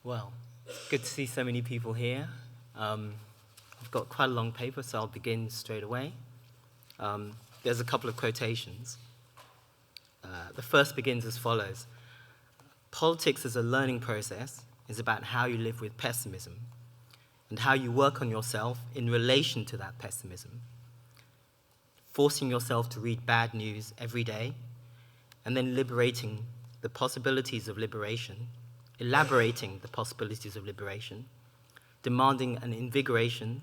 Well, good to see so many people here. I've got quite a long paper, so I'll begin straight away. There's a couple of quotations. The first begins as follows. Politics as a learning process is about how you live with pessimism and how you work on yourself in relation to that pessimism, forcing yourself to read bad news every day and then liberating the possibilities of liberation, elaborating the possibilities of liberation, demanding an invigoration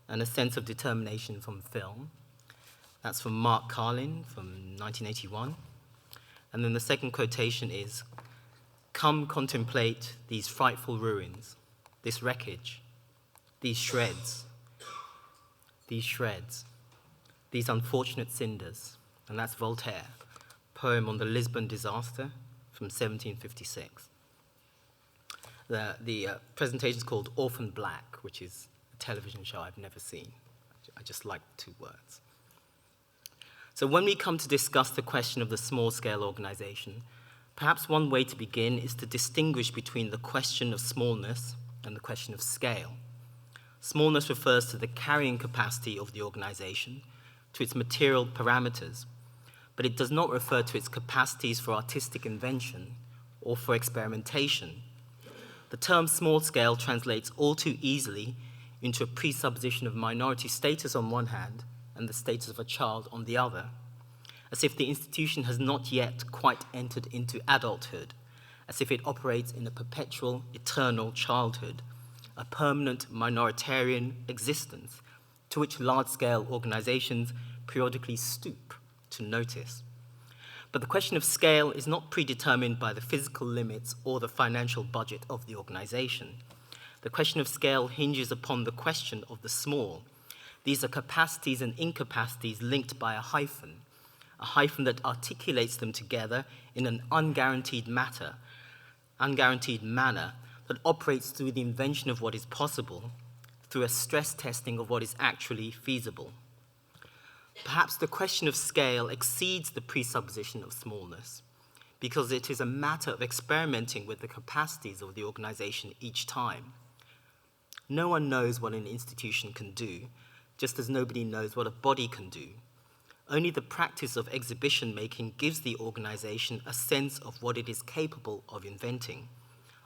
and a sense of determination from film. That's from Mark Carlin from 1981. And then the second quotation is, "Come contemplate these frightful ruins, this wreckage, these shreds, these unfortunate cinders." And that's Voltaire, poem on the Lisbon disaster from 1756. The presentation is called Orphan Black, which is a television show I've never seen. I just like the two words. So when we come to discuss the question of the small-scale organization, perhaps one way to begin is to distinguish between the question of smallness and the question of scale. Smallness refers to the carrying capacity of the organization, to its material parameters, but it does not refer to its capacities for artistic invention or for experimentation. The term small scale translates all too easily into a presupposition of minority status on one hand and the status of a child on the other, as if the institution has not yet quite entered into adulthood, as if it operates in a perpetual, eternal childhood, a permanent minoritarian existence to which large-scale organizations periodically stoop to notice. But the question of scale is not predetermined by the physical limits or the financial budget of the organization. The question of scale hinges upon the question of the small. These are capacities and incapacities linked by a hyphen that articulates them together in an unguaranteed manner that operates through the invention of what is possible, through a stress testing of what is actually feasible. Perhaps the question of scale exceeds the presupposition of smallness, because it is a matter of experimenting with the capacities of the organization each time. No one knows what an institution can do, just as nobody knows what a body can do. Only the practice of exhibition making gives the organization a sense of what it is capable of inventing,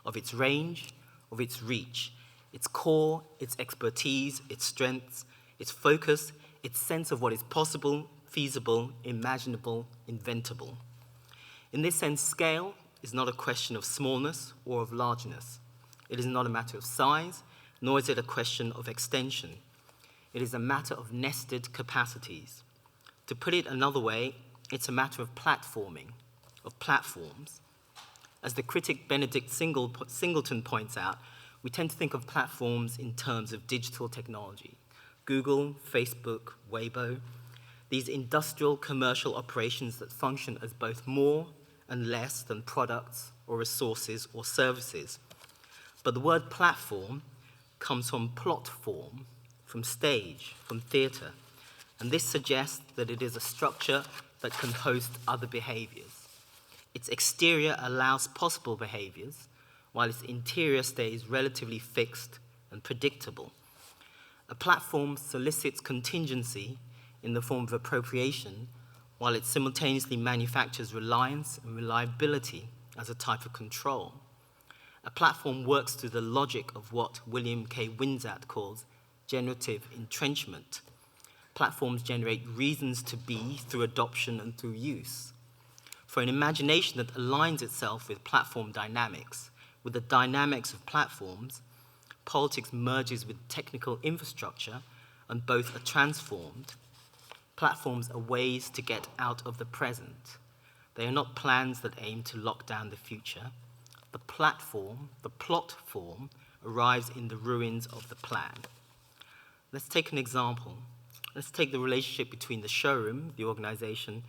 of its range, of its reach, its core, its expertise, its strengths, its focus, its sense of what is possible, feasible, imaginable, inventable. In this sense, scale is not a question of smallness or of largeness. It is not a matter of size, nor is it a question of extension. It is a matter of nested capacities. To put it another way, it's a matter of platforming, of platforms. As the critic Benedict Singleton points out, we tend to think of platforms in terms of digital technology. Google, Facebook, Weibo, these industrial commercial operations that function as both more and less than products or resources or services. But the word platform comes from plot form, from stage, from theater, and this suggests that it is a structure that can host other behaviors. Its exterior allows possible behaviors, while its interior stays relatively fixed and predictable. A platform solicits contingency in the form of appropriation, while it simultaneously manufactures reliance and reliability as a type of control. A platform works through the logic of what William K. Windsatt calls generative entrenchment. Platforms generate reasons to be through adoption and through use. For an imagination that aligns itself with platform dynamics, with the dynamics of platforms, politics merges with technical infrastructure and both are transformed. Platforms are ways to get out of the present. They are not plans that aim to lock down the future. The plot form, arrives in the ruins of the plan. Let's take an example. Let's take the relationship between the showroom, the organization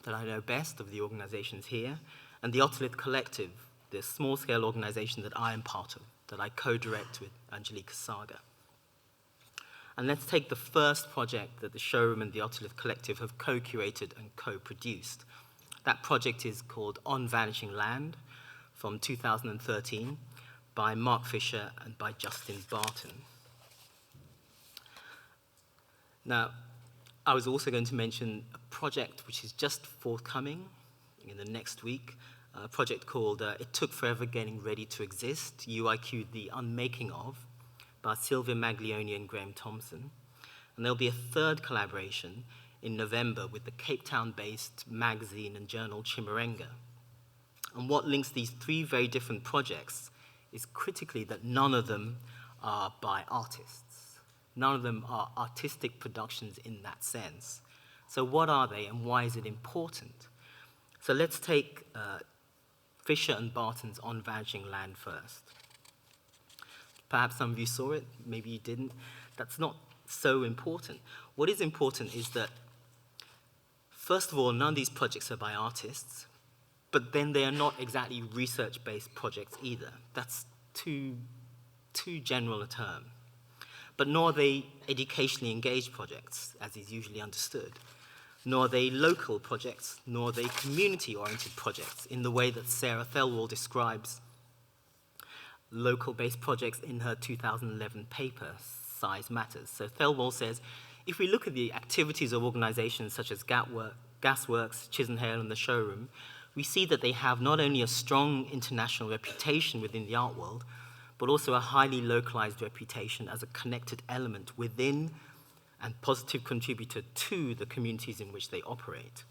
that I know best of the organizations here, and the Otolith Collective, the small-scale organization that I am part of, that I co-direct with Angelica Saga. And let's take the first project that the showroom and the Otolith Collective have co-curated and co-produced. That project is called On Vanishing Land from 2013, by Mark Fisher and by Justin Barton. Now, I was also going to mention a project which is just forthcoming in the next week, a project called It Took Forever Getting Ready to Exist, UIQ The Unmaking Of, by Sylvia Maglione and Graham Thompson. And there'll be a third collaboration in November with the Cape Town-based magazine and journal Chimurenga. And what links these three very different projects is critically that none of them are by artists. None of them are artistic productions in that sense. So what are they and why is it important? So let's take Fisher and Barton's On Vanishing Land first. Perhaps some of you saw it, maybe you didn't. That's not so important. What is important is that, first of all, none of these projects are by artists, but then they are not exactly research-based projects either. That's too general a term. But nor are they educationally engaged projects, as is usually understood. Nor are they local projects, nor are they community-oriented projects in the way that Sarah Thelwall describes local-based projects in her 2011 paper, Size Matters. So Thelwall says, if we look at the activities of organizations such as Gasworks, Chisenhale, and The Showroom, we see that they have not only a strong international reputation within the art world, but also a highly localized reputation as a connected element within and positive contributor to the communities in which they operate.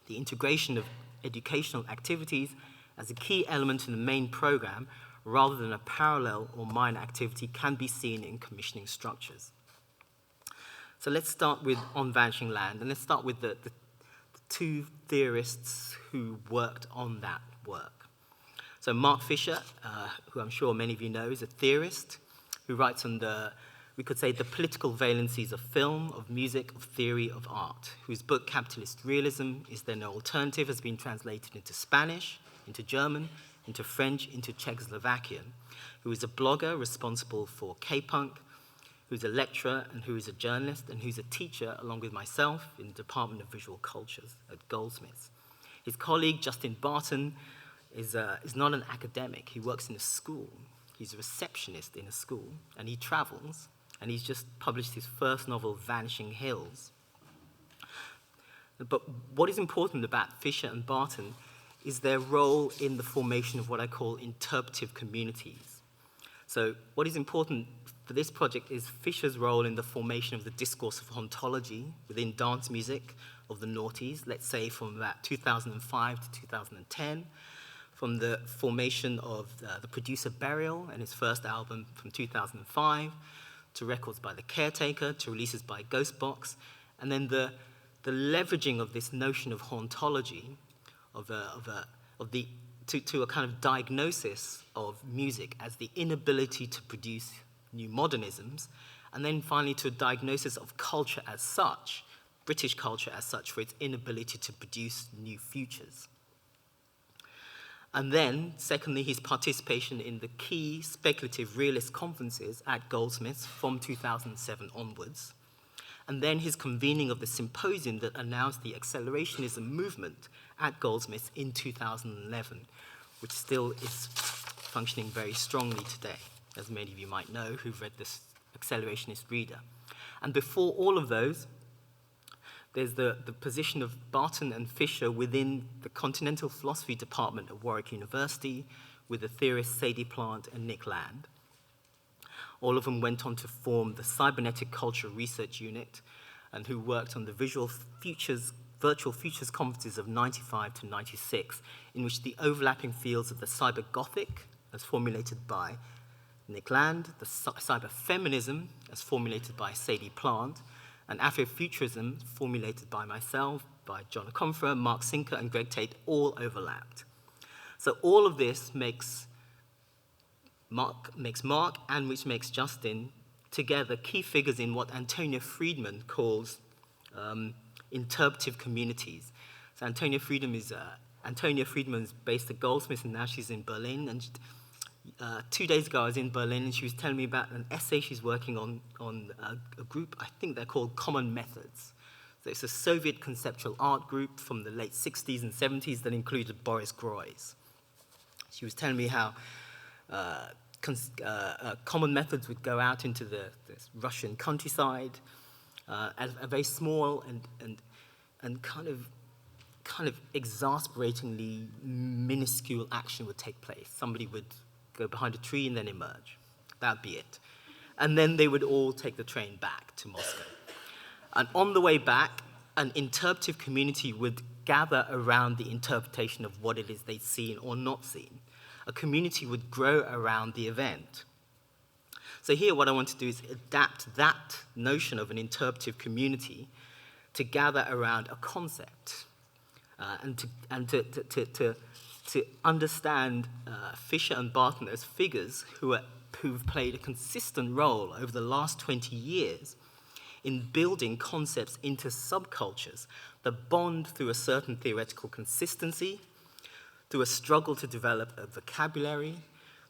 The integration of educational activities as a key element in the main program, rather than a parallel or minor activity, can be seen in commissioning structures. So let's start with On Vanishing Land, and let's start with the two theorists who worked on that work. So Mark Fisher, who I'm sure many of you know, is a theorist who writes on we could say, the political valencies of film, of music, of theory, of art, whose book Capitalist Realism Is There No Alternative has been translated into Spanish, into German, into French, into Czechoslovakian, who is a blogger responsible for K-Punk, who's a lecturer and who is a journalist and who's a teacher, along with myself, in the Department of Visual Cultures at Goldsmiths. His colleague, Justin Barton, is not an academic. He works in a school. He's a receptionist in a school, and he travels, and he's just published his first novel, Vanishing Hills. But what is important about Fisher and Barton is their role in the formation of what I call interpretive communities. So what is important for this project is Fisher's role in the formation of the discourse of ontology within dance music of the noughties, let's say from about 2005 to 2010, from the formation of the producer Burial and his first album from 2005, to records by The Caretaker, to releases by Ghostbox, and then the leveraging of this notion of hauntology, to a kind of diagnosis of music as the inability to produce new modernisms, and then finally to a diagnosis of culture as such, British culture as such, for its inability to produce new futures. And then, secondly, his participation in the key speculative realist conferences at Goldsmiths from 2007 onwards, and then his convening of the symposium that announced the accelerationism movement at Goldsmiths in 2011, which still is functioning very strongly today, as many of you might know who've read this accelerationist reader. And before all of those, there's the position of Barton and Fisher within the Continental Philosophy Department at Warwick University with the theorists Sadie Plant and Nick Land. All of them went on to form the Cybernetic Culture Research Unit and who worked on the Virtual Futures conferences of 95 to 96, in which the overlapping fields of the cyber Gothic, as formulated by Nick Land, the cyber feminism, as formulated by Sadie Plant, and Afrofuturism, formulated by myself, by John Akomfra, Mark Sinker, and Greg Tate, all overlapped. So all of this makes Mark and which makes Justin together key figures in what Antonia Friedman calls interpretive communities. So Antonia Friedman's based at Goldsmiths, and now she's in Berlin. And 2 days ago, I was in Berlin, and she was telling me about an essay she's working on a group, I think they're called Common Methods. So it's a Soviet conceptual art group from the late 60s and 70s that included Boris Groys. She was telling me how common methods would go out into this Russian countryside, and a very small and kind of exasperatingly minuscule action would take place. Somebody would go behind a tree and then emerge. That'd be it. And then they would all take the train back to Moscow. And on the way back, an interpretive community would gather around the interpretation of what it is they'd seen or not seen. A community would grow around the event. So here what I want to do is adapt that notion of an interpretive community to gather around a concept, and to understand Fisher and Barton as figures who've played a consistent role over the last 20 years in building concepts into subcultures that bond through a certain theoretical consistency, through a struggle to develop a vocabulary,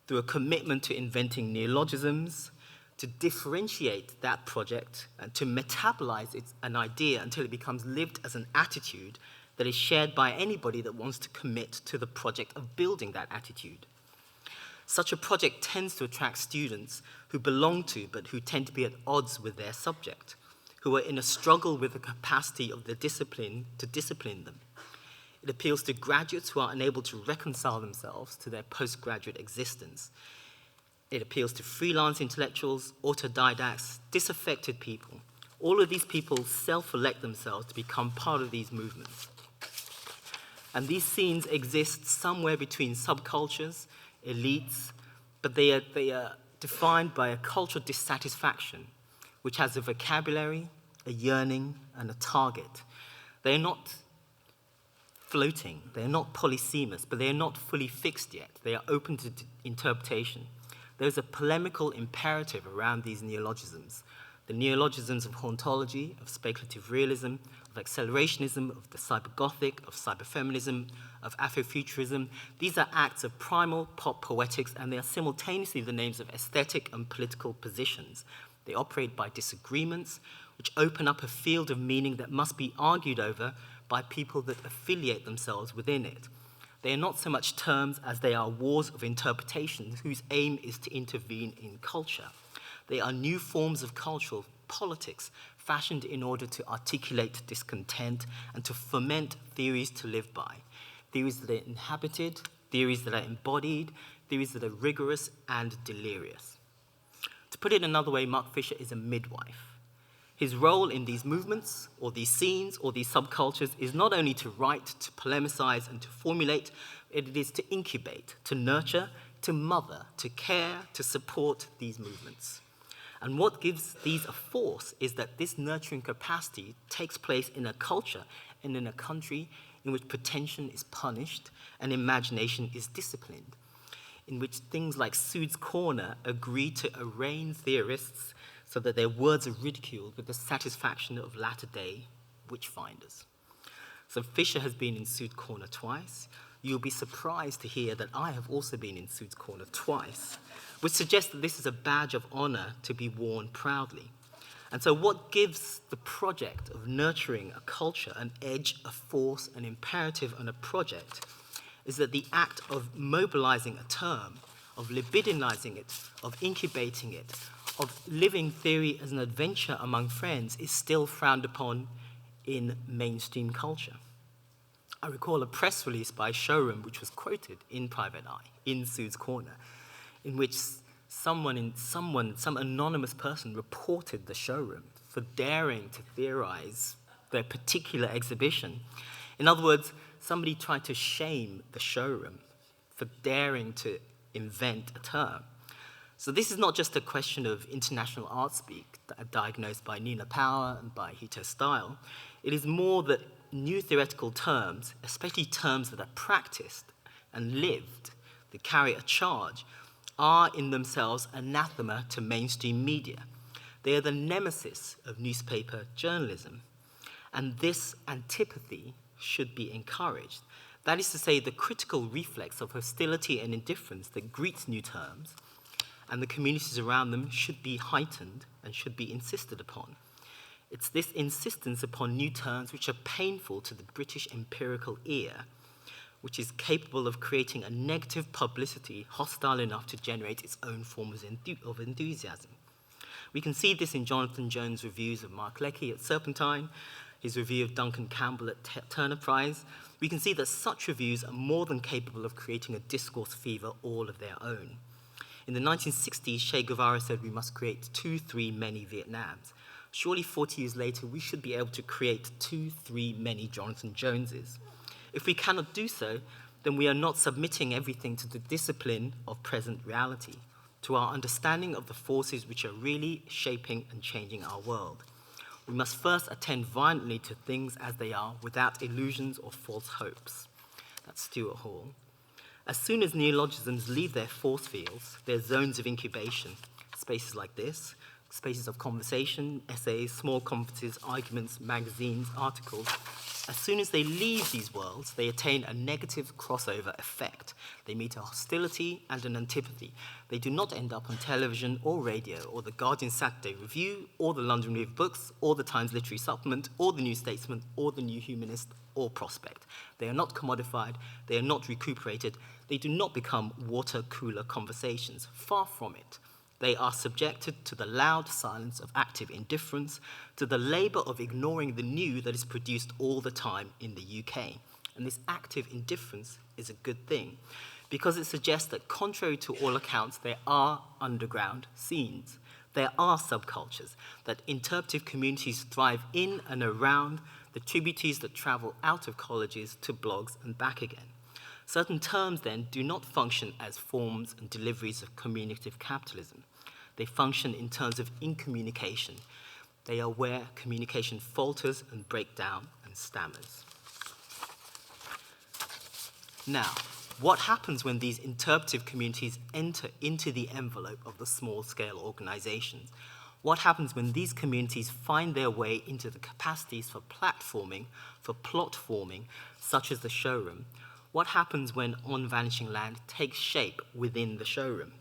through a commitment to inventing neologisms, to differentiate that project and to metabolize an idea until it becomes lived as an attitude that is shared by anybody that wants to commit to the project of building that attitude. Such a project tends to attract students who belong to, but who tend to be at odds with their subject, who are in a struggle with the capacity of the discipline to discipline them. It appeals to graduates who are unable to reconcile themselves to their postgraduate existence. It appeals to freelance intellectuals, autodidacts, disaffected people. All of these people self-elect themselves to become part of these movements. And these scenes exist somewhere between subcultures, elites, but they are defined by a cultural dissatisfaction, which has a vocabulary, a yearning, and a target. They are not floating, they are not polysemous, but they are not fully fixed yet. They are open to interpretation. There's a polemical imperative around these neologisms. The neologisms of hauntology, of speculative realism, of accelerationism, of the cyber-Gothic, of cyber-feminism, of Afrofuturism. These are acts of primal pop poetics, and they are simultaneously the names of aesthetic and political positions. They operate by disagreements, which open up a field of meaning that must be argued over by people that affiliate themselves within it. They are not so much terms as they are wars of interpretation whose aim is to intervene in culture. They are new forms of cultural politics fashioned in order to articulate discontent and to foment theories to live by. Theories that are inhabited, theories that are embodied, theories that are rigorous and delirious. To put it another way, Mark Fisher is a midwife. His role in these movements, or these scenes, or these subcultures is not only to write, to polemicize, and to formulate, it is to incubate, to nurture, to mother, to care, to support these movements. And what gives these a force is that this nurturing capacity takes place in a culture and in a country in which pretension is punished and imagination is disciplined, in which things like Sude's Corner agree to arraign theorists so that their words are ridiculed with the satisfaction of latter-day witchfinders. So Fisher has been in Sude's Corner twice. You'll be surprised to hear that I have also been in Sude's Corner twice, which suggests that this is a badge of honor to be worn proudly. And so what gives the project of nurturing a culture an edge, a force, an imperative, and a project is that the act of mobilizing a term, of libidinizing it, of incubating it, of living theory as an adventure among friends is still frowned upon in mainstream culture. I recall a press release by Showroom which was quoted in Private Eye, in Sude's Corner, in which some anonymous person reported the Showroom for daring to theorize their particular exhibition. In other words, somebody tried to shame the Showroom for daring to invent a term. So this is not just a question of international art speak diagnosed by Nina Power and by Hito Style. It is more that new theoretical terms, especially terms that are practiced and lived, that carry a charge, are in themselves anathema to mainstream media. They are the nemesis of newspaper journalism. And this antipathy should be encouraged. That is to say, the critical reflex of hostility and indifference that greets new terms and the communities around them should be heightened and should be insisted upon. It's this insistence upon new terms which are painful to the British empirical ear, which is capable of creating a negative publicity hostile enough to generate its own forms of enthusiasm. We can see this in Jonathan Jones' reviews of Mark Leckey at Serpentine, his review of Duncan Campbell at Turner Prize. We can see that such reviews are more than capable of creating a discourse fever all of their own. In the 1960s, Che Guevara said we must create 2-3 many Vietnams. Surely 40 years later, we should be able to create 2-3 many Jonathan Joneses. If we cannot do so, then we are not submitting everything to the discipline of present reality, to our understanding of the forces which are really shaping and changing our world. We must first attend violently to things as they are without illusions or false hopes. That's Stuart Hall. As soon as neologisms leave their force fields, their zones of incubation, spaces like this, spaces of conversation, essays, small conferences, arguments, magazines, articles, as soon as they leave these worlds, they attain a negative crossover effect. They meet a hostility and an antipathy. They do not end up on television or radio or the Guardian Saturday Review or the London Review of Books or the Times Literary Supplement or the New Statesman or the New Humanist or Prospect. They are not commodified. They are not recuperated. They do not become water cooler conversations. Far from it. They are subjected to the loud silence of active indifference, to the labor of ignoring the new that is produced all the time in the UK. And this active indifference is a good thing, because it suggests that contrary to all accounts, there are underground scenes. There are subcultures, that interpretive communities thrive in and around the tributaries that travel out of colleges to blogs and back again. Certain terms, then, do not function as forms and deliveries of communicative capitalism. They function in terms of incommunication. They are where communication falters and breaks down and stammers. Now, what happens when these interpretive communities enter into the envelope of the small-scale organizations? What happens when these communities find their way into the capacities for platforming, for plot forming, such as the showroom? What happens when On Vanishing Land takes shape within the showroom?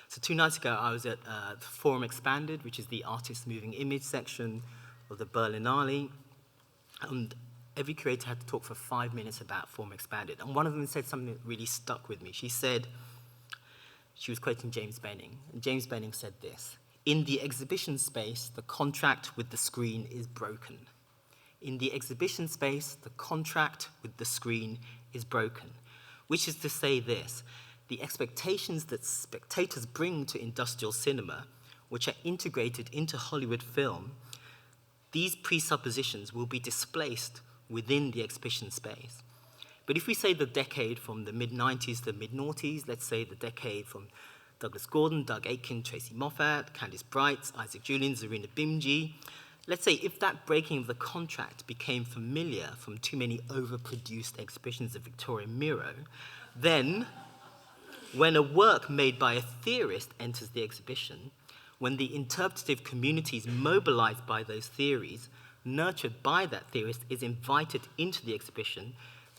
So 2 nights ago, I was at the Forum Expanded, which is the artist's moving image section of the Berlinale, and every creator had to talk for 5 minutes about Forum Expanded. And one of them said something that really stuck with me. She said, she was quoting James Benning, and James Benning said this: "In the exhibition space, the contract with the screen is broken. In the exhibition space, the contract with the screen is broken," which is to say this: the expectations that spectators bring to industrial cinema, which are integrated into Hollywood film, these presuppositions will be displaced within the exhibition space. But if we say the decade from the mid-90s to the mid-noughties, let's say the decade from Douglas Gordon, Doug Aitken, Tracy Moffat, Candice Bright, Isaac Julian, Zarina Bimji, let's say if that breaking of the contract became familiar from too many overproduced exhibitions of Victoria Miro, then when a work made by a theorist enters the exhibition, when the interpretative communities mobilized by those theories, nurtured by that theorist, is invited into the exhibition,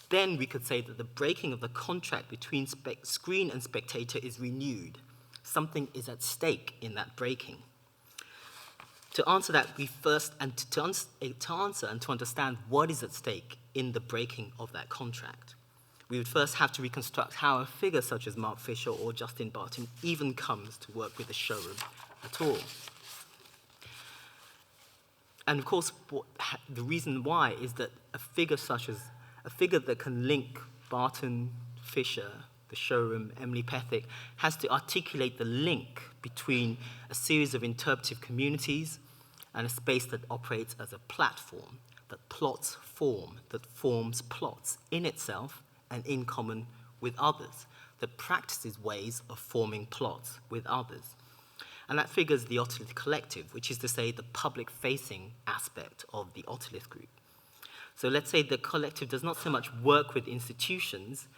then we could say that the breaking of the contract between screen and spectator is renewed. Something is at stake in that breaking. To answer that, we first, and to answer and to understand what is at stake in the breaking of that contract, we would first have to reconstruct how a figure such as Mark Fisher or Justin Barton even comes to work with the showroom at all. And of course, the reason why is that a figure that can link Barton, Fisher, the showroom, Emily Pethick, has to articulate the link between a series of interpretive communities and a space that operates as a platform, that plots form, that forms plots in itself and in common with others, that practices ways of forming plots with others. And that figures the Otolith collective, which is to say the public-facing aspect of the Otolith group. So let's say the collective does not so much work with institutions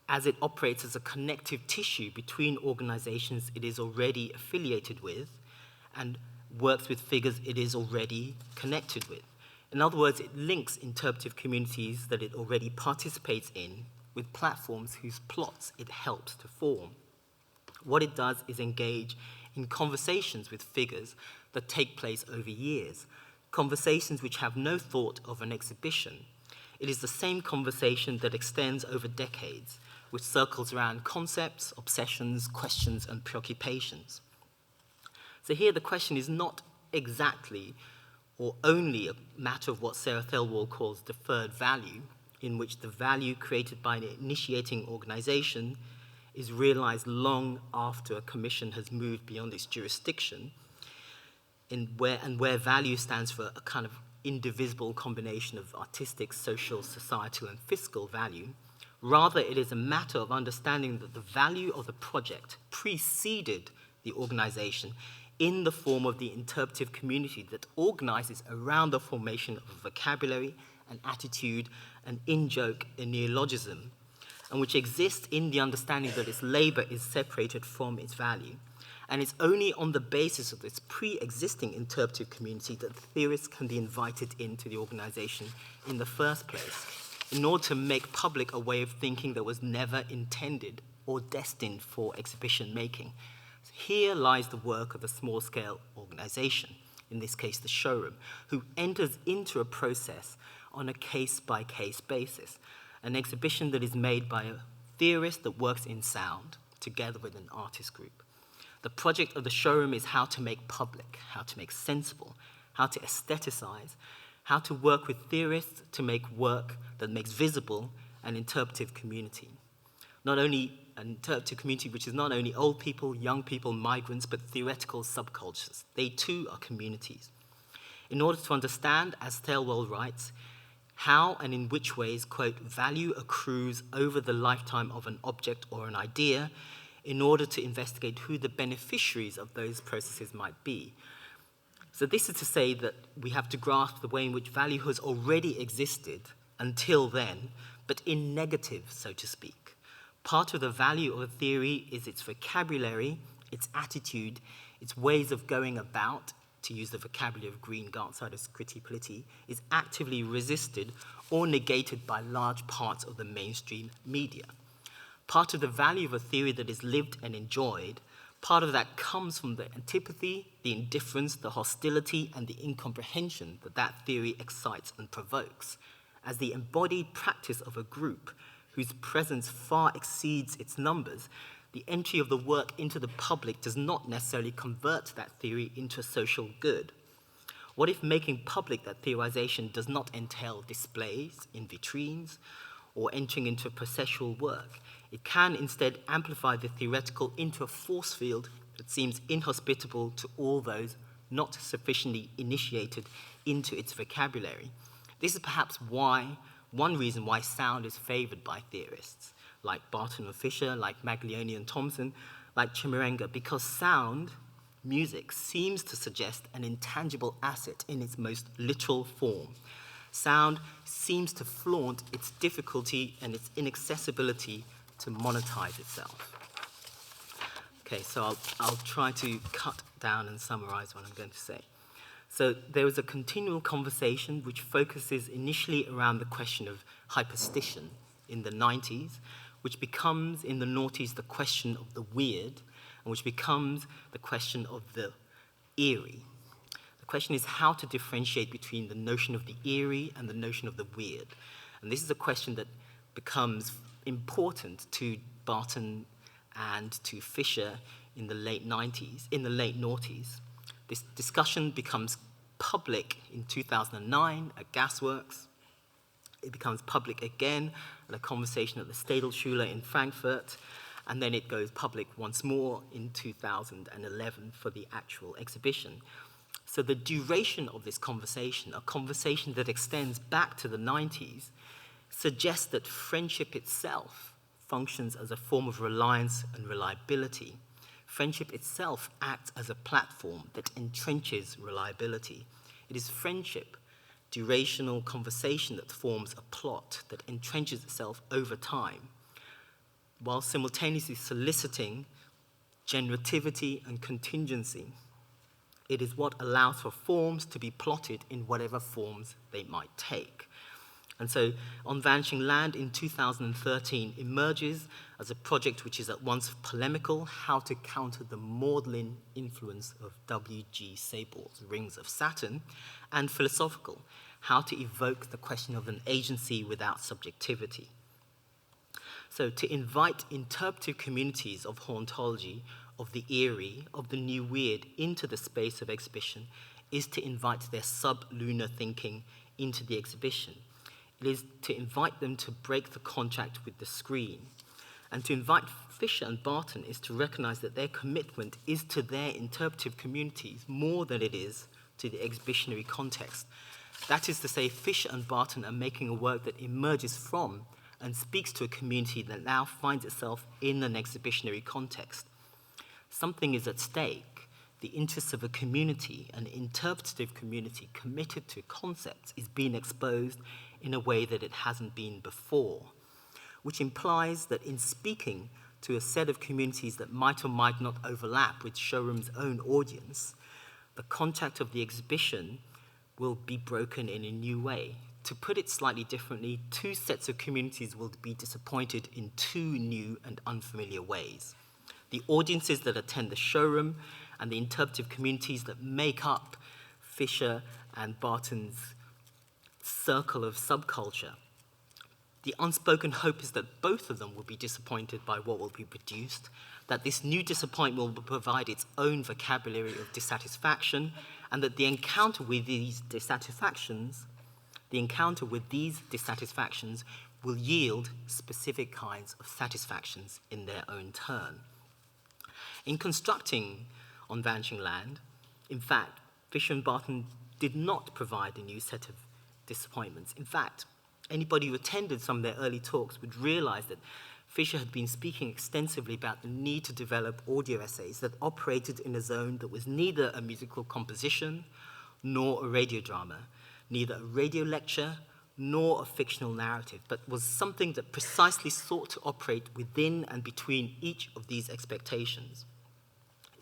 as it operates as a connective tissue between organizations it is already affiliated with and works with figures it is already connected with. In other words, it links interpretive communities that it already participates in with platforms whose plots it helps to form. What it does is engage in conversations with figures that take place over years, conversations which have no thought of an exhibition. It is the same conversation that extends over decades, which circles around concepts, obsessions, questions, and preoccupations. So here the question is not exactly or only a matter of what Sarah Thelwall calls deferred value, in which the value created by an initiating organization is realized long after a commission has moved beyond its jurisdiction, and where value stands for a kind of indivisible combination of artistic, social, societal, and fiscal value. Rather, it is a matter of understanding that the value of the project preceded the organization in the form of the interpretive community that organizes around the formation of a vocabulary, an attitude, an in-joke, a neologism, and which exists in the understanding that its labor is separated from its value. And it's only on the basis of this pre-existing interpretive community that theorists can be invited into the organization in the first place, in order to make public a way of thinking that was never intended or destined for exhibition making. So here lies the work of a small-scale organization, in this case the showroom, who enters into a process on a case-by-case basis, an exhibition that is made by a theorist that works in sound, together with an artist group. The project of the showroom is how to make public, how to make sensible, how to aestheticize, how to work with theorists to make work that makes visible an interpretive community. Not only an interpretive community which is not only old people, young people, migrants, but theoretical subcultures. They too are communities. In order to understand, as Thelwall writes, how and in which ways, quote, value accrues over the lifetime of an object or an idea, in order to investigate who the beneficiaries of those processes might be. So this is to say that we have to grasp the way in which value has already existed until then, but in negative, so to speak. Part of the value of a theory is its vocabulary, its attitude, its ways of going about, to use the vocabulary of Green Gartsider's Critique, is actively resisted or negated by large parts of the mainstream media. Part of the value of a theory that is lived and enjoyed, part of that comes from the antipathy, the indifference, the hostility, and the incomprehension that that theory excites and provokes, as the embodied practice of a group whose presence far exceeds its numbers. The entry of the work into the public does not necessarily convert that theory into a social good. What if making public that theorization does not entail displays in vitrines or entering into a processual work? It can instead amplify the theoretical into a force field that seems inhospitable to all those not sufficiently initiated into its vocabulary. This is perhaps one reason why sound is favored by theorists, like Barton and Fisher, like Maglione and Thompson, like Chimurenga, because sound, music, seems to suggest an intangible asset in its most literal form. Sound seems to flaunt its difficulty and its inaccessibility to monetize itself. Okay, so I'll try to cut down and summarize what I'm going to say. So there was a continual conversation which focuses initially around the question of hyperstition in the 90s, which becomes in the noughties the question of the weird, and which becomes the question of the eerie. The question is how to differentiate between the notion of the eerie and the notion of the weird. And this is a question that becomes important to Barton and to Fisher in the late noughties. This discussion becomes public in 2009 at Gasworks. It becomes public again at a conversation at the Stadelschule in Frankfurt, and then it goes public once more in 2011 for the actual exhibition. So the duration of this conversation, a conversation that extends back to the 90s, suggests that friendship itself functions as a form of reliance and reliability. Friendship itself acts as a platform that entrenches reliability. It is friendship, durational conversation, that forms a plot that entrenches itself over time, while simultaneously soliciting generativity and contingency. It is what allows for forms to be plotted in whatever forms they might take. And so On Vanishing Land in 2013 emerges as a project which is at once polemical, how to counter the maudlin influence of W.G. Sabor's Rings of Saturn, and philosophical, how to evoke the question of an agency without subjectivity. So to invite interpretive communities of hauntology, of the eerie, of the new weird into the space of exhibition is to invite their sub-lunar thinking into the exhibition. It is to invite them to break the contract with the screen. And to invite Fisher and Barton is to recognize that their commitment is to their interpretive communities more than it is to the exhibitionary context. That is to say, Fisher and Barton are making a work that emerges from and speaks to a community that now finds itself in an exhibitionary context. Something is at stake. The interests of a community, an interpretative community committed to concepts, is being exposed in a way that it hasn't been before, which implies that in speaking to a set of communities that might or might not overlap with showroom's own audience, the contact of the exhibition will be broken in a new way. To put it slightly differently, two sets of communities will be disappointed in two new and unfamiliar ways. The audiences that attend the showroom and the interpretive communities that make up Fisher and Barton's circle of subculture. The unspoken hope is that both of them will be disappointed by what will be produced, that this new disappointment will provide its own vocabulary of dissatisfaction, and that the encounter with these dissatisfactions will yield specific kinds of satisfactions in their own turn. In constructing On Vanishing Land, in fact, Fisher and Barton did not provide a new set of disappointments. In fact, anybody who attended some of their early talks would realize that Fisher had been speaking extensively about the need to develop audio essays that operated in a zone that was neither a musical composition nor a radio drama, neither a radio lecture nor a fictional narrative, but was something that precisely sought to operate within and between each of these expectations.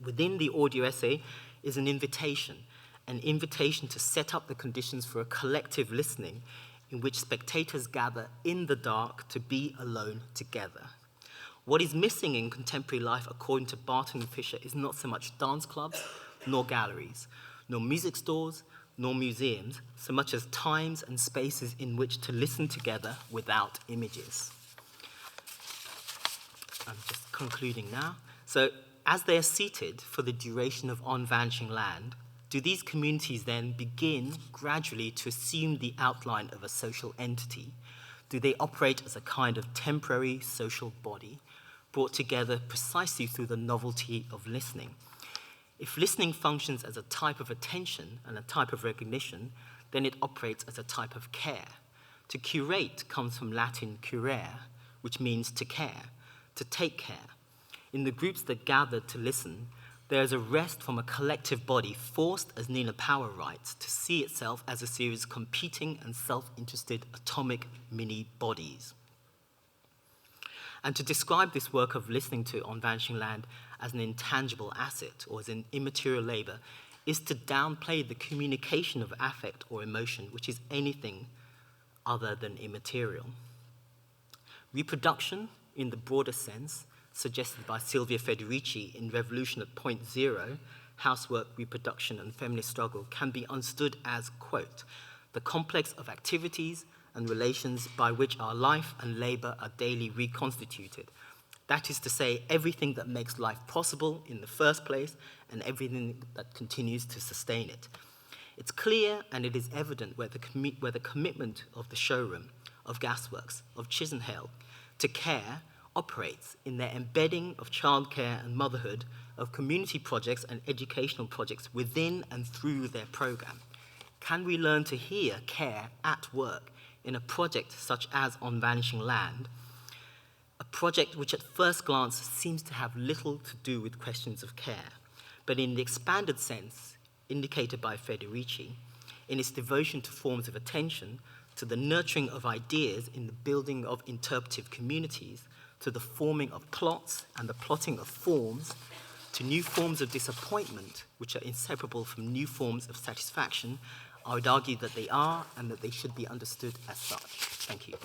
Within the audio essay is an invitation to set up the conditions for a collective listening in which spectators gather in the dark to be alone together. What is missing in contemporary life, according to Barton and Fisher, is not so much dance clubs, nor galleries, nor music stores, nor museums, so much as times and spaces in which to listen together without images. I'm just concluding now. So, as they are seated for the duration of On Vanishing Land, do these communities then begin gradually to assume the outline of a social entity? Do they operate as a kind of temporary social body, brought together precisely through the novelty of listening? If listening functions as a type of attention and a type of recognition, then it operates as a type of care. To curate comes from Latin curare, which means to care, to take care. In the groups that gathered to listen, there is a rest from a collective body forced, as Nina Power writes, to see itself as a series of competing and self-interested atomic mini-bodies. And to describe this work of listening to On Vanishing Land as an intangible asset or as an immaterial labor is to downplay the communication of affect or emotion, which is anything other than immaterial. Reproduction, in the broader sense, suggested by Silvia Federici in Revolution at Point Zero, Housework, Reproduction, and Feminist Struggle, can be understood as, quote, the complex of activities and relations by which our life and labor are daily reconstituted. That is to say, everything that makes life possible in the first place and everything that continues to sustain it. It's clear and it is evident where the commitment of the showroom, of Gasworks, of Chisenhale to care operates in their embedding of childcare and motherhood, of community projects and educational projects within and through their program. Can we learn to hear care at work in a project such as On Vanishing Land, a project which at first glance seems to have little to do with questions of care, but in the expanded sense indicated by Federici, in its devotion to forms of attention, to the nurturing of ideas in the building of interpretive communities, to the forming of plots and the plotting of forms, to new forms of disappointment, which are inseparable from new forms of satisfaction, I would argue that they are and that they should be understood as such. Thank you.